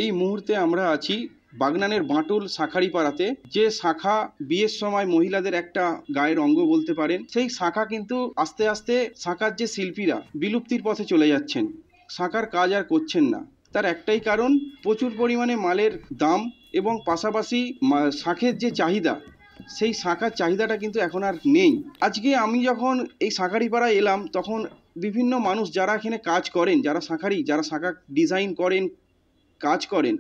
এই মুহূর্তে আমরা আছি বাগনানের বাঁটুল শাঁখারিপাড়াতে, যে শাঁখা বিয়ের সময় মহিলাদের একটা গায়ের অঙ্গ বলতে পারেন। সেই শাঁখা কিন্তু আস্তে আস্তে শাঁখার যে শিল্পীরা বিলুপ্তির পথে চলে যাচ্ছেন, শাঁখার কাজ আর করছেন না। তার একটাই কারণ, প্রচুর পরিমাণে মালের দাম এবং পাশাপাশি শাঁখের যে চাহিদা, সেই শাঁখার চাহিদাটা কিন্তু এখন আর নেই। আজকে আমি যখন এই শাঁখারিপাড়ায় এলাম, তখন বিভিন্ন মানুষ যারা এখানে কাজ করেন, যারা শাঁখা ডিজাইন করেন, কাজ করেন,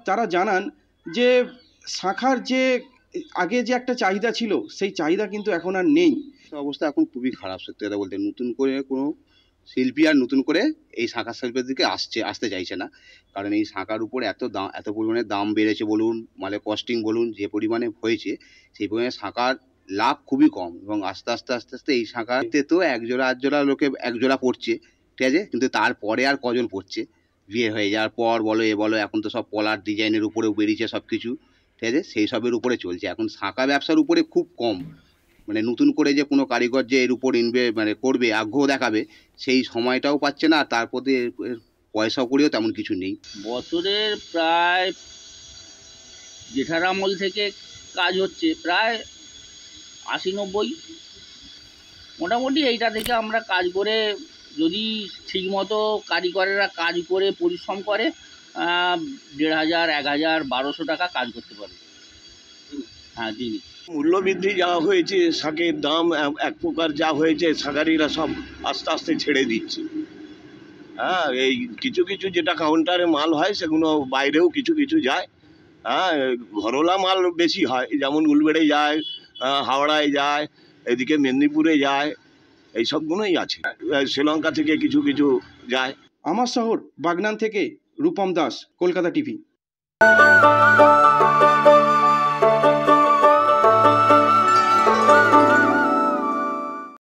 তারা জানান যে শাঁখার যে আগে যে একটা চাহিদা ছিল, সেই চাহিদা কিন্তু এখন আর নেই। অবস্থা এখন খুবই খারাপ, সত্যি কথা বলতে। নতুন করে কোনো শিল্পী আর নতুন করে এই শাঁখা শিল্পের দিকে আসতে চাইছে না। কারণ এই শাঁখার উপরে এত পরিমাণে দাম বেড়েছে বলুন, মালের কস্টিং বলুন, যে পরিমাণে হয়েছে, সেই পরিমাণে শাঁখার লাভ খুবই কম। এবং আস্তে আস্তে এই শাঁখাতে তো আধজোড়া লোকে একজোড়া পড়ছে, ঠিক আছে, কিন্তু তারপরে আর কজন পড়ছে? বিয়ে হয়ে যাওয়ার পর বলো, এখন তো সব পলার ডিজাইনের উপরেও বেরিয়েছে সব কিছু, ঠিক আছে, সেই সবের উপরে চলছে। এখন শাঁখা ব্যবসার উপরে খুব কম, মানে নতুন করে যে কোনো কারিগর যে এর উপর করবে, আগ্রহ দেখাবে, সেই সময়টাও পাচ্ছে না। আর তার প্রতি পয়সা করেও তেমন কিছু নেই। বছরের প্রায় জেঠার আমল থেকে কাজ হচ্ছে, প্রায় 80-90, মোটামুটি এইটা থেকে আমরা কাজ করে, যদি ঠিকমতো কারিগরেরা কাজ করে পরিশ্রম করে, 1500, 1000, 1200 টাকা কাজ করতে পারে। হ্যাঁ, দিনই মূল্যবৃদ্ধি যা হয়েছে, শাঁখের দাম এক প্রকার যা হয়েছে, শাঁখারিরা সব আস্তে আস্তে ছেড়ে দিচ্ছে। হ্যাঁ, এই কিছু কিছু যেটা কাউন্টারে মাল হয়, সেগুলো বাইরেও কিছু কিছু যায়। হ্যাঁ, ঘরোলা মাল বেশি হয়, যেমন উলবেড়ে যায়, হাওড়ায় যায়, এদিকে মেদিনীপুরে যায়, এই সবগুলোই আছে। শ্রীলঙ্কা থেকে কিছু কিছু যায়। আমার শহর বাগনান থেকে রূপম দাস, কলকাতা টিভি।